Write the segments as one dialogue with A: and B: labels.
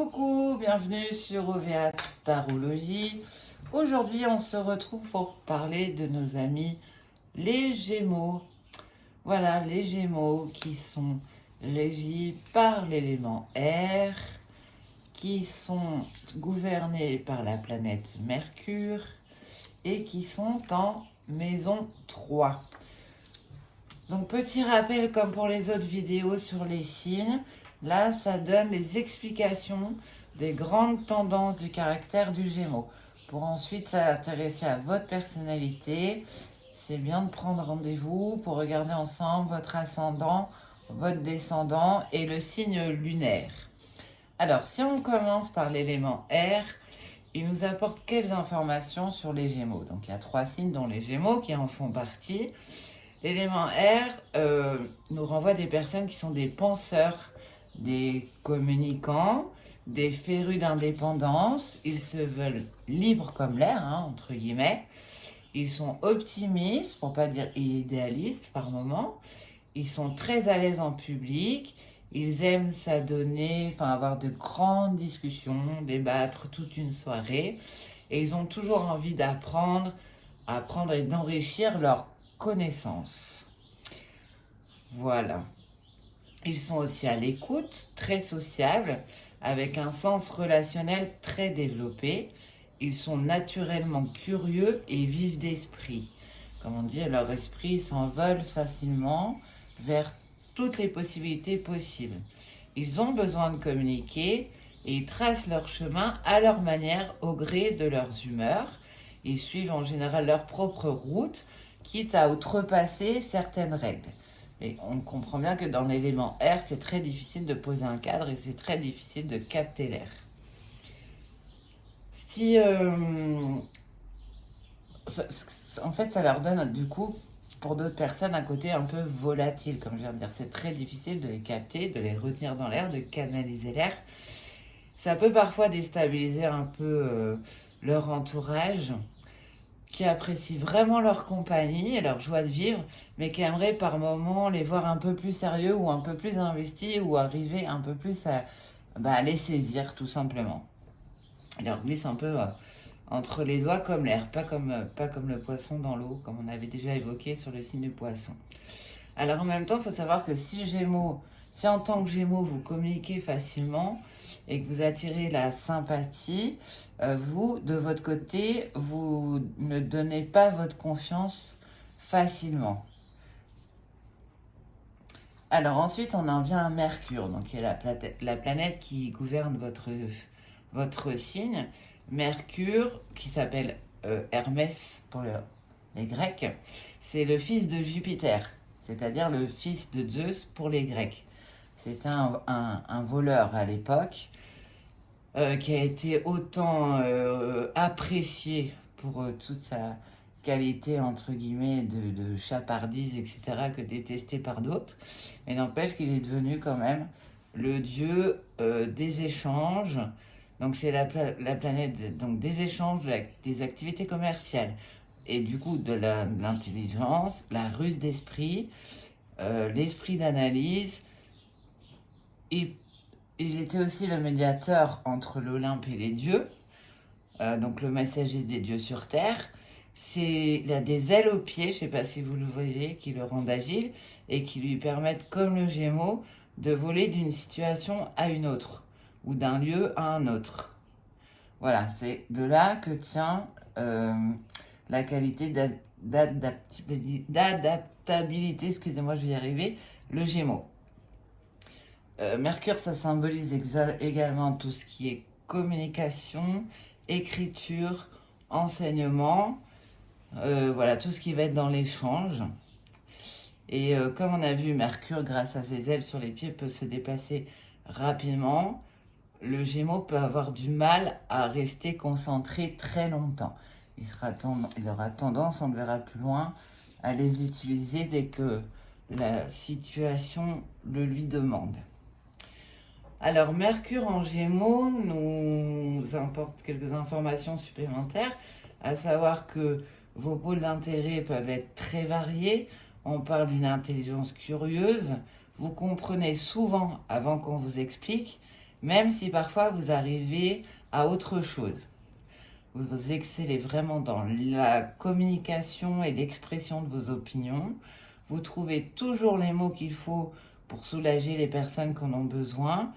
A: Coucou, bienvenue sur OVA Tarologie. Aujourd'hui, on se retrouve pour parler de nos amis les Gémeaux. Voilà, les Gémeaux qui sont régis par l'élément air, qui sont gouvernés par la planète Mercure et qui sont en maison 3. Donc, petit rappel comme pour les autres vidéos sur les signes. Là, ça donne les explications des grandes tendances du caractère du Gémeaux. Pour ensuite s'intéresser à votre personnalité, c'est bien de prendre rendez-vous pour regarder ensemble votre ascendant, votre descendant et le signe lunaire. Alors, si on commence par l'élément air, il nous apporte quelles informations sur les Gémeaux? Donc, il y a 3 signes dont les Gémeaux qui en font partie. L'élément air nous renvoie des personnes qui sont des penseurs, des communicants, des férus d'indépendance. Ils se veulent libres comme l'air, entre guillemets. Ils sont optimistes, pour pas dire idéalistes par moment. Ils sont très à l'aise en public. Ils aiment s'adonner, avoir de grandes discussions, débattre toute une soirée. Et ils ont toujours envie d'apprendre et d'enrichir leur connaissances. Voilà. Ils sont aussi à l'écoute, très sociables, avec un sens relationnel très développé. Ils sont naturellement curieux et vifs d'esprit. Comme on dit, leur esprit s'envole facilement vers toutes les possibilités possibles. Ils ont besoin de communiquer et ils tracent leur chemin à leur manière, au gré de leurs humeurs. Ils suivent en général leur propre route, quitte à outrepasser certaines règles. Et on comprend bien que dans l'élément air, c'est très difficile de poser un cadre et c'est très difficile de capter l'air. En fait, ça leur donne du coup, pour d'autres personnes, un côté un peu volatile, comme je viens de dire. C'est très difficile de les capter, de les retenir dans l'air, de canaliser l'air. Ça peut parfois déstabiliser un peu leur entourage, qui apprécient vraiment leur compagnie et leur joie de vivre, mais qui aimeraient par moments les voir un peu plus sérieux ou un peu plus investis ou arriver un peu plus à les saisir tout simplement. Ils leur glissent un peu entre les doigts comme l'air, pas comme le poisson dans l'eau, comme on avait déjà évoqué sur le signe du poisson. Alors en même temps, il faut savoir que si en tant que Gémeaux, vous communiquez facilement et que vous attirez la sympathie, vous, de votre côté, vous ne donnez pas votre confiance facilement. Alors ensuite, on en vient à Mercure, donc qui est la planète qui gouverne votre signe. Mercure, qui s'appelle Hermès pour les Grecs, c'est le fils de Jupiter, c'est-à-dire le fils de Zeus pour les Grecs. C'était un voleur à l'époque qui a été autant apprécié pour toute sa qualité, entre guillemets, de chapardise, etc., que détesté par d'autres. Mais n'empêche qu'il est devenu quand même le dieu des échanges. Donc c'est la planète donc des échanges, des activités commerciales et du coup de l'intelligence, la ruse d'esprit, l'esprit d'analyse. Et il était aussi le médiateur entre l'Olympe et les dieux, donc le messager des dieux sur terre. Il a des ailes aux pieds, je ne sais pas si vous le voyez, qui le rendent agile et qui lui permettent, comme le Gémeaux, de voler d'une situation à une autre ou d'un lieu à un autre. Voilà, c'est de là que tient la qualité d'adaptabilité, excusez-moi, je vais y arriver, le Gémeaux. Mercure, ça symbolise également tout ce qui est communication, écriture, enseignement, voilà, tout ce qui va être dans l'échange. Et comme on a vu, Mercure, grâce à ses ailes sur les pieds, peut se déplacer rapidement. Le Gémeaux peut avoir du mal à rester concentré très longtemps. Il aura tendance, on le verra plus loin, à les utiliser dès que la situation le lui demande. Alors, Mercure en Gémeaux nous apporte quelques informations supplémentaires, à savoir que vos pôles d'intérêt peuvent être très variés. On parle d'une intelligence curieuse. Vous comprenez souvent avant qu'on vous explique. même si parfois vous arrivez à autre chose. Vous excellez vraiment dans la communication et l'expression de vos opinions. Vous trouvez toujours les mots qu'il faut pour soulager les personnes qui en ont besoin.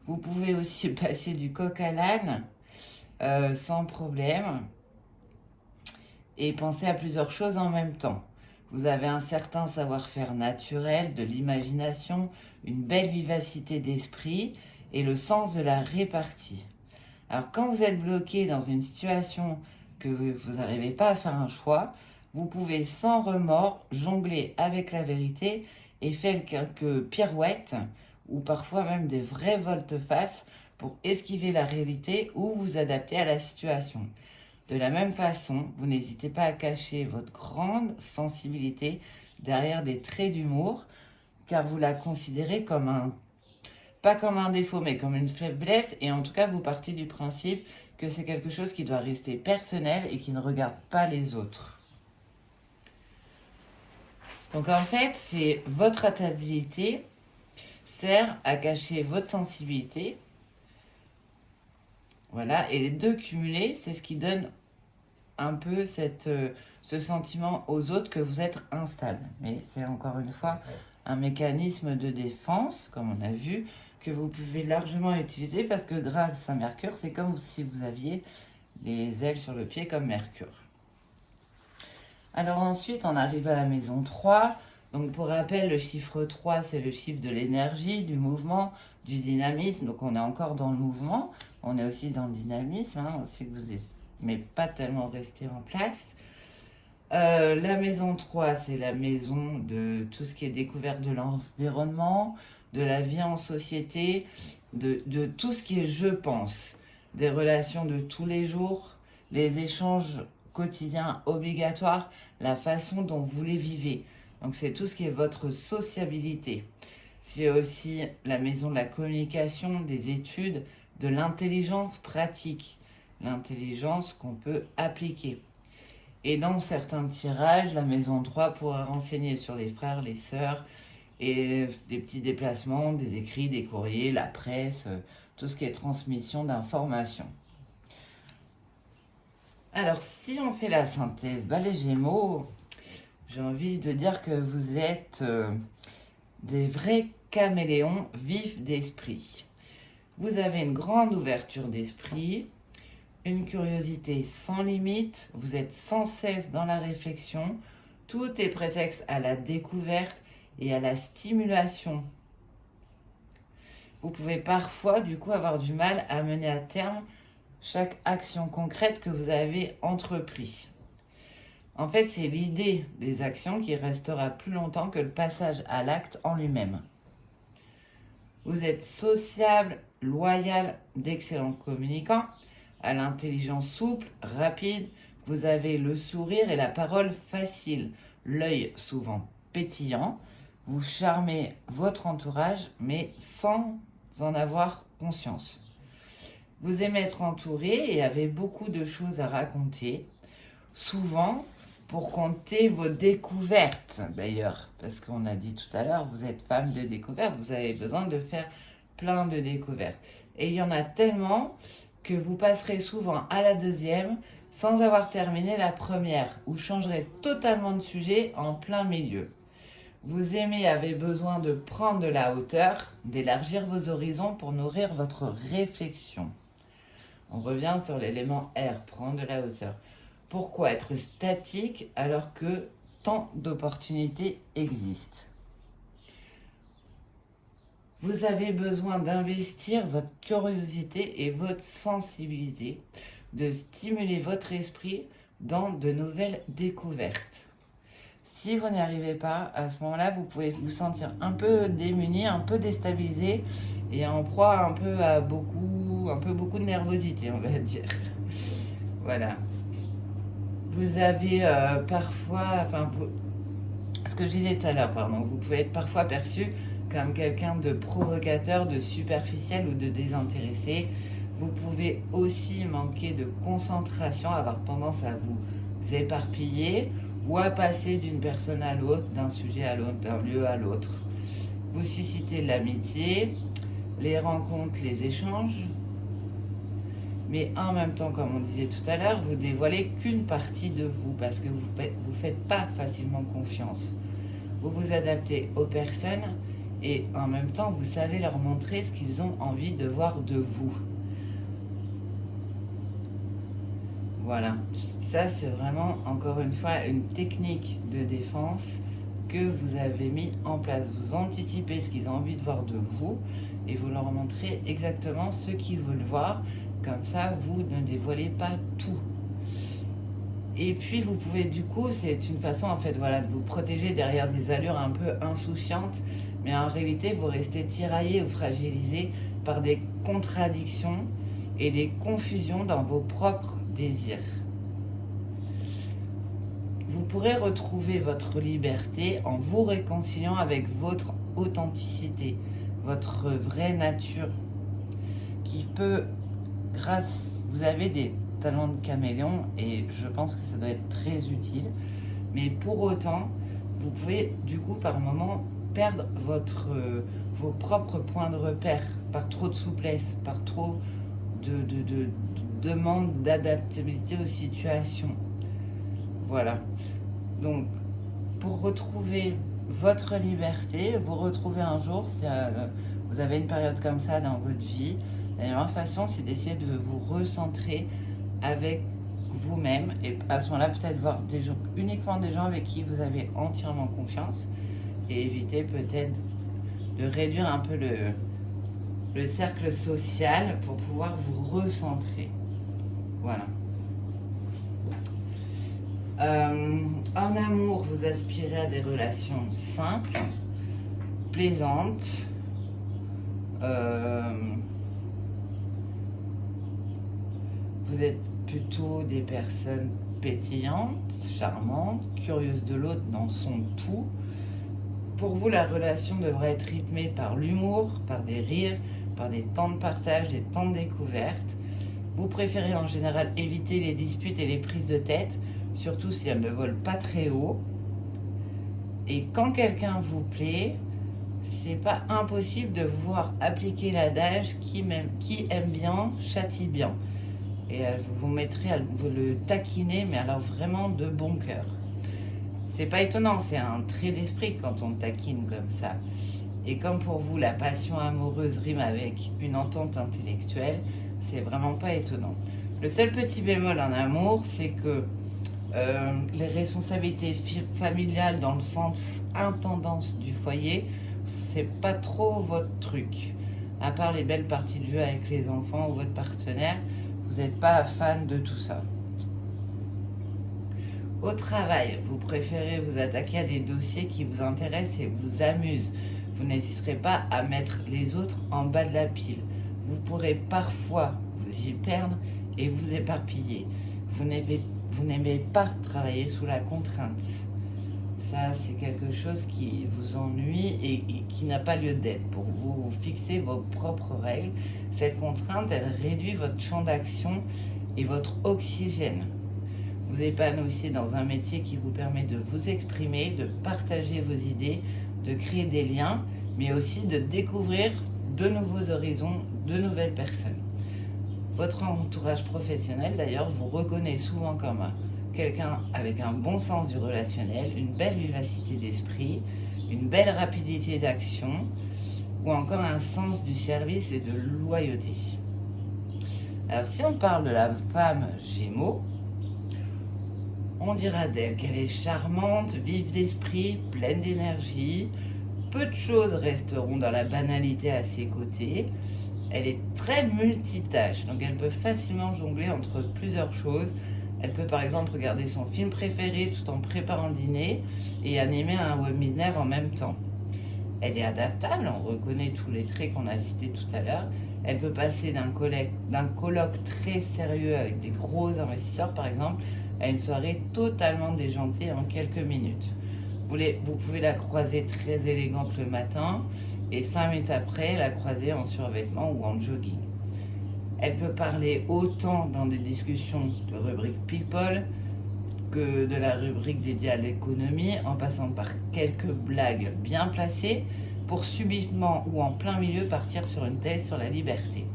A: Vous pouvez aussi passer du coq à l'âne sans problème et penser à plusieurs choses en même temps. Vous avez un certain savoir-faire naturel, de l'imagination, une belle vivacité d'esprit et le sens de la répartie. Alors quand vous êtes bloqué dans une situation que vous n'arrivez pas à faire un choix, vous pouvez sans remords jongler avec la vérité et faire quelques pirouettes ou parfois même des vraies volte-face pour esquiver la réalité ou vous adapter à la situation. De la même façon, vous n'hésitez pas à cacher votre grande sensibilité derrière des traits d'humour, car vous la considérez comme pas comme un défaut, mais comme une faiblesse, et en tout cas, vous partez du principe que c'est quelque chose qui doit rester personnel et qui ne regarde pas les autres. Donc en fait, c'est votre adaptabilité sert à cacher votre sensibilité. Voilà, et les deux cumulés, c'est ce qui donne un peu ce sentiment aux autres que vous êtes instable. Mais c'est encore une fois un mécanisme de défense, comme on a vu, que vous pouvez largement utiliser parce que grâce à Mercure, c'est comme si vous aviez les ailes sur le pied comme Mercure. Alors ensuite, on arrive à la maison 3. Donc pour rappel, le chiffre 3, c'est le chiffre de l'énergie, du mouvement, du dynamisme. Donc on est encore dans le mouvement, on est aussi dans le dynamisme. On sait que vous mais pas tellement rester en place. La maison 3, c'est la maison de tout ce qui est découverte de l'environnement, de la vie en société, de tout ce qui est je pense, des relations de tous les jours, les échanges quotidiens obligatoires, la façon dont vous les vivez. Donc c'est tout ce qui est votre sociabilité. C'est aussi la maison de la communication, des études, de l'intelligence pratique, l'intelligence qu'on peut appliquer. Et dans certains tirages, la maison 3 pourra renseigner sur les frères, les sœurs, et des petits déplacements, des écrits, des courriers, la presse, tout ce qui est transmission d'informations. Alors, si on fait la synthèse, les Gémeaux, j'ai envie de dire que vous êtes des vrais caméléons vifs d'esprit. Vous avez une grande ouverture d'esprit, une curiosité sans limite, vous êtes sans cesse dans la réflexion, tout est prétexte à la découverte et à la stimulation. Vous pouvez parfois du coup avoir du mal à mener à terme chaque action concrète que vous avez entreprise. En fait, c'est l'idée des actions qui restera plus longtemps que le passage à l'acte en lui-même. Vous êtes sociable, loyal, d'excellents communicants, à l'intelligence souple, rapide, vous avez le sourire et la parole facile, l'œil souvent pétillant, vous charmez votre entourage mais sans en avoir conscience. Vous aimez être entouré et avez beaucoup de choses à raconter, souvent pour compter vos découvertes d'ailleurs, parce qu'on a dit tout à l'heure, vous êtes femme de découverte, vous avez besoin de faire plein de découvertes. Et il y en a tellement que vous passerez souvent à la deuxième sans avoir terminé la première, ou changerez totalement de sujet en plein milieu. Vous aimez, avez besoin de prendre de la hauteur, d'élargir vos horizons pour nourrir votre réflexion. On revient sur l'élément R, prendre de la hauteur. Pourquoi être statique alors que tant d'opportunités existent ? Vous avez besoin d'investir votre curiosité et votre sensibilité, de stimuler votre esprit dans de nouvelles découvertes. Si vous n'y arrivez pas, à ce moment-là, vous pouvez vous sentir un peu démuni, un peu déstabilisé et en proie un peu à beaucoup de nervosité, on va dire. Voilà. Vous avez parfois, ce que je disais tout à l'heure, vous pouvez être parfois perçu comme quelqu'un de provocateur, de superficiel ou de désintéressé. Vous pouvez aussi manquer de concentration, avoir tendance à vous éparpiller ou à passer d'une personne à l'autre, d'un sujet à l'autre, d'un lieu à l'autre. Vous suscitez l'amitié, les rencontres, les échanges. Mais en même temps, comme on disait tout à l'heure, vous dévoilez qu'une partie de vous parce que vous faites pas facilement confiance. Vous vous adaptez aux personnes et en même temps, vous savez leur montrer ce qu'ils ont envie de voir de vous. Voilà. Ça, c'est vraiment, encore une fois, une technique de défense que vous avez mis en place. Vous anticipez ce qu'ils ont envie de voir de vous et vous leur montrez exactement ce qu'ils veulent voir. Comme ça, vous ne dévoilez pas tout. Et puis, vous pouvez, du coup, c'est une façon, en fait, voilà, de vous protéger derrière des allures un peu insouciantes. Mais en réalité, vous restez tiraillé ou fragilisé par des contradictions et des confusions dans vos propres désirs. Vous pourrez retrouver votre liberté en vous réconciliant avec votre authenticité, votre vraie nature, qui peut, vous avez des talents de caméléon et je pense que ça doit être très utile, mais pour autant, vous pouvez du coup par moment perdre vos propres points de repère par trop de souplesse, par trop de demande d'adaptabilité aux situations. Voilà. Donc, pour retrouver votre liberté, vous retrouvez un jour, si vous avez une période comme ça dans votre vie, la meilleure façon, c'est d'essayer de vous recentrer avec vous-même et à ce moment-là, peut-être voir uniquement des gens avec qui vous avez entièrement confiance et éviter peut-être de réduire un peu le cercle social pour pouvoir vous recentrer. Voilà. En amour, vous aspirez à des relations simples, plaisantes, vous êtes plutôt des personnes pétillantes, charmantes, curieuses de l'autre dans son tout. Pour vous, la relation devrait être rythmée par l'humour, par des rires, par des temps de partage, des temps de découverte. Vous préférez en général éviter les disputes et les prises de tête, surtout si elles ne volent pas très haut. Et quand quelqu'un vous plaît, c'est pas impossible de vous voir appliquer l'adage qui aime bien, châtie bien. Et vous mettrez à vous le taquiner, mais alors vraiment de bon cœur. C'est pas étonnant, c'est un trait d'esprit quand on taquine comme ça. Et comme pour vous, la passion amoureuse rime avec une entente intellectuelle, c'est vraiment pas étonnant. Le seul petit bémol en amour, c'est que les responsabilités familiales dans le sens intendance du foyer, c'est pas trop votre truc. À part les belles parties de jeu avec les enfants ou votre partenaire, vous n'êtes pas fan de tout ça. Au travail, vous préférez vous attaquer à des dossiers qui vous intéressent et vous amusent. Vous n'hésiterez pas à mettre les autres en bas de la pile. Vous pourrez parfois vous y perdre et vous éparpiller. Vous n'aimez pas travailler sous la contrainte. Ça, c'est quelque chose qui vous ennuie et qui n'a pas lieu d'être. Pour vous fixer vos propres règles, cette contrainte, elle réduit votre champ d'action et votre oxygène. Vous épanouissez dans un métier qui vous permet de vous exprimer, de partager vos idées, de créer des liens, mais aussi de découvrir de nouveaux horizons, de nouvelles personnes. Votre entourage professionnel, d'ailleurs, vous reconnaît souvent comme quelqu'un avec un bon sens du relationnel, une belle vivacité d'esprit, une belle rapidité d'action, ou encore un sens du service et de loyauté. Alors, si on parle de la femme Gémeaux, on dira d'elle qu'elle est charmante, vive d'esprit, pleine d'énergie. Peu de choses resteront dans la banalité à ses côtés. Elle est très multitâche, donc elle peut facilement jongler entre plusieurs choses. Elle peut par exemple regarder son film préféré tout en préparant le dîner et animer un webinaire en même temps. Elle est adaptable, on reconnaît tous les traits qu'on a cités tout à l'heure. Elle peut passer d'un colloque très sérieux avec des gros investisseurs par exemple à une soirée totalement déjantée en quelques minutes. Vous pouvez la croiser très élégante le matin et 5 minutes après la croiser en survêtement ou en jogging. Elle peut parler autant dans des discussions de rubrique People que de la rubrique dédiée à l'économie, en passant par quelques blagues bien placées pour subitement ou en plein milieu partir sur une thèse sur la liberté.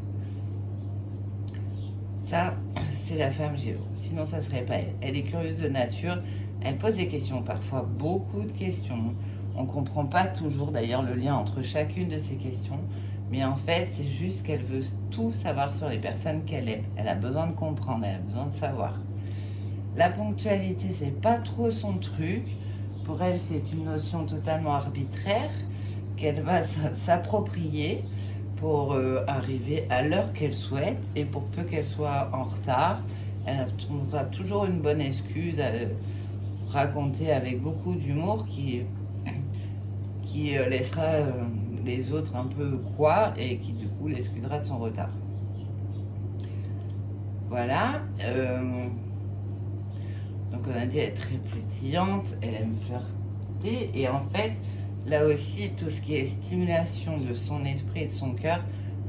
A: Ça, c'est la femme Géo. Sinon, ça serait pas elle. Elle est curieuse de nature. Elle pose des questions, parfois beaucoup de questions. On ne comprend pas toujours d'ailleurs le lien entre chacune de ces questions. Mais en fait, c'est juste qu'elle veut tout savoir sur les personnes qu'elle aime. Elle a besoin de comprendre, elle a besoin de savoir. La ponctualité, c'est pas trop son truc. Pour elle, c'est une notion totalement arbitraire qu'elle va s'approprier pour arriver à l'heure qu'elle souhaite, et pour peu qu'elle soit en retard, elle trouvera toujours une bonne excuse à raconter avec beaucoup d'humour qui laissera les autres un peu quoi, et qui du coup l'excusera de son retard. Voilà. Donc on a dit, elle est très pétillante, elle aime flirter, et en fait, là aussi, tout ce qui est stimulation de son esprit et de son cœur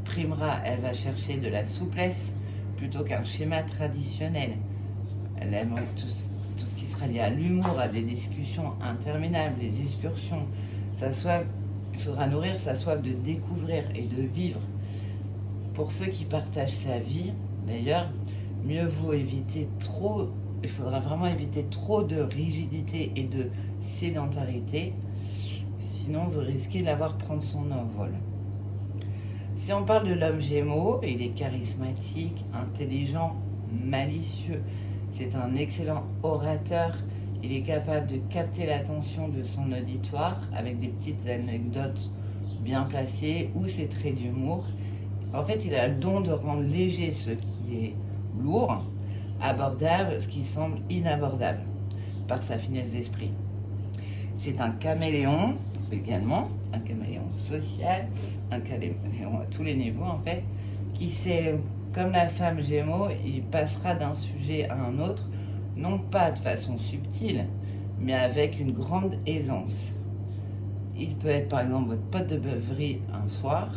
A: primera. Elle va chercher de la souplesse plutôt qu'un schéma traditionnel. Elle aime tout ce qui sera lié à l'humour, à des discussions interminables, les excursions. Il faudra nourrir sa soif de découvrir et de vivre. Pour ceux qui partagent sa vie, d'ailleurs, mieux vaut éviter trop. Il faudra vraiment éviter trop de rigidité et de sédentarité. Sinon, vous risquez de la voir prendre son envol. Si on parle de l'homme Gémeaux, il est charismatique, intelligent, malicieux. C'est un excellent orateur. Il est capable de capter l'attention de son auditoire avec des petites anecdotes bien placées ou ses traits d'humour. En fait, il a le don de rendre léger ce qui est lourd, abordable ce qui semble inabordable, par sa finesse d'esprit. C'est un caméléon également, un caméléon social, un caméléon à tous les niveaux en fait, qui sait, comme la femme Gémeaux, il passera d'un sujet à un autre, non pas de façon subtile, mais avec une grande aisance. Il peut être par exemple votre pote de beuverie un soir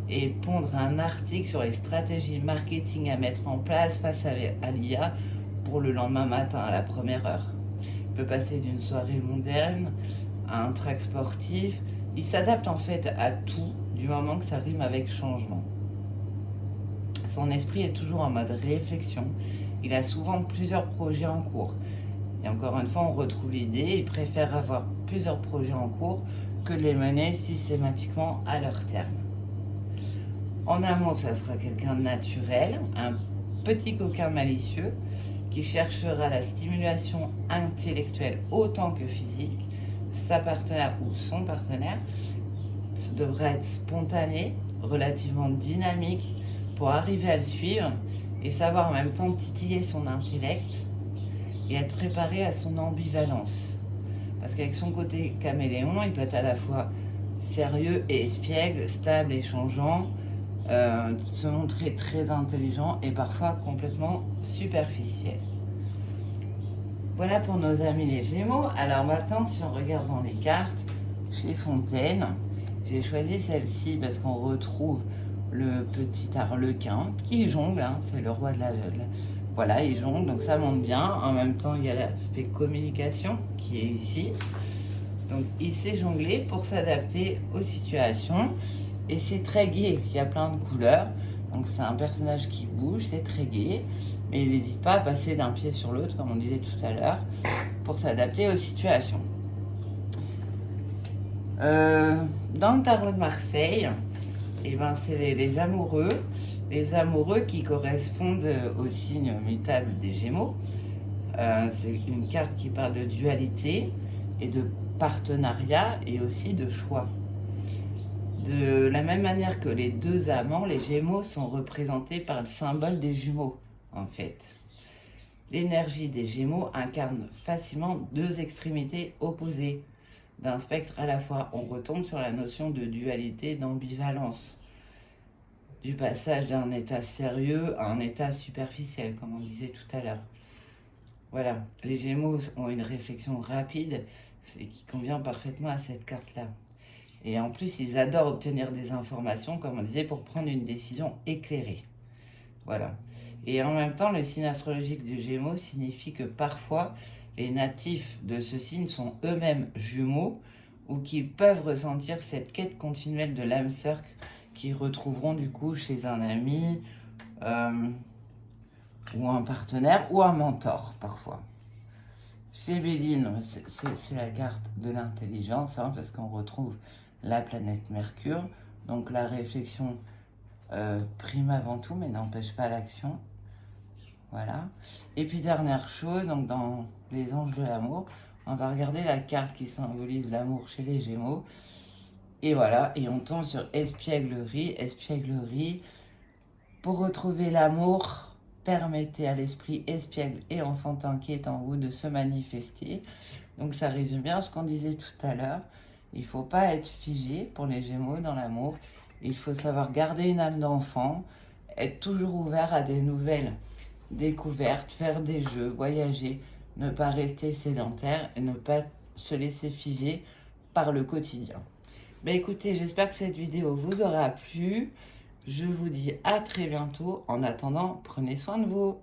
A: et pondre un article sur les stratégies marketing à mettre en place face à l'IA pour le lendemain matin à la première heure. Il peut passer d'une soirée mondaine à un track sportif. Il s'adapte en fait à tout du moment que ça rime avec changement. Son esprit est toujours en mode réflexion. Il a souvent plusieurs projets en cours. Et encore une fois, on retrouve l'idée, il préfère avoir plusieurs projets en cours que de les mener systématiquement à leur terme. En amour, ça sera quelqu'un de naturel, un petit coquin malicieux qui cherchera la stimulation intellectuelle autant que physique. Sa partenaire ou son partenaire devra être spontané, relativement dynamique pour arriver à le suivre et savoir en même temps titiller son intellect et être préparé à son ambivalence. Parce qu'avec son côté caméléon, il peut être à la fois sérieux et espiègle, stable et changeant, se montrer très intelligent et parfois complètement superficiel. Voilà pour nos amis les Gémeaux. Alors maintenant, si on regarde dans les cartes, chez Fontaine, j'ai choisi celle-ci parce qu'on retrouve le petit arlequin qui jongle, hein, c'est le roi de la... Voilà, il jongle, donc ça monte bien. En même temps, il y a l'aspect communication qui est ici. Donc il sait jongler pour s'adapter aux situations. Et c'est très gai, il y a plein de couleurs. Donc c'est un personnage qui bouge, c'est très gai. Mais il n'hésite pas à passer d'un pied sur l'autre, comme on disait tout à l'heure, pour s'adapter aux situations. Dans le tarot de Marseille, eh ben, c'est les amoureux. Les amoureux qui correspondent au signe mutable des Gémeaux. C'est une carte qui parle de dualité et de partenariat et aussi de choix. De la même manière que les deux amants, les Gémeaux sont représentés par le symbole des jumeaux, en fait. L'énergie des Gémeaux incarne facilement deux extrémités opposées d'un spectre à la fois. On retombe sur la notion de dualité, d'ambivalence, du passage d'un état sérieux à un état superficiel, comme on disait tout à l'heure. Voilà, les Gémeaux ont une réflexion rapide et qui convient parfaitement à cette carte-là. Et en plus, ils adorent obtenir des informations, comme on disait, pour prendre une décision éclairée. Voilà. Et en même temps, le signe astrologique du Gémeaux signifie que parfois, les natifs de ce signe sont eux-mêmes jumeaux ou qui peuvent ressentir cette quête continuelle de l'âme sœur qu'ils retrouveront du coup chez un ami ou un partenaire ou un mentor parfois. Chez Béline, c'est la carte de l'intelligence, hein, parce qu'on retrouve la planète Mercure. Donc la réflexion prime avant tout, mais n'empêche pas l'action. Voilà. Et puis dernière chose, donc dans les anges de l'amour, on va regarder la carte qui symbolise l'amour chez les Gémeaux. Et voilà, et on tombe sur espièglerie. Espièglerie, pour retrouver l'amour, permettez à l'esprit espiègle et enfantin qui est en vous de se manifester. Donc ça résume bien ce qu'on disait tout à l'heure. Il ne faut pas être figé pour les Gémeaux dans l'amour. Il faut savoir garder une âme d'enfant, être toujours ouvert à des nouvelles découvertes, faire des jeux, voyager, ne pas rester sédentaire et ne pas se laisser figer par le quotidien. Ben écoutez, j'espère que cette vidéo vous aura plu. Je vous dis à très bientôt. En attendant, prenez soin de vous.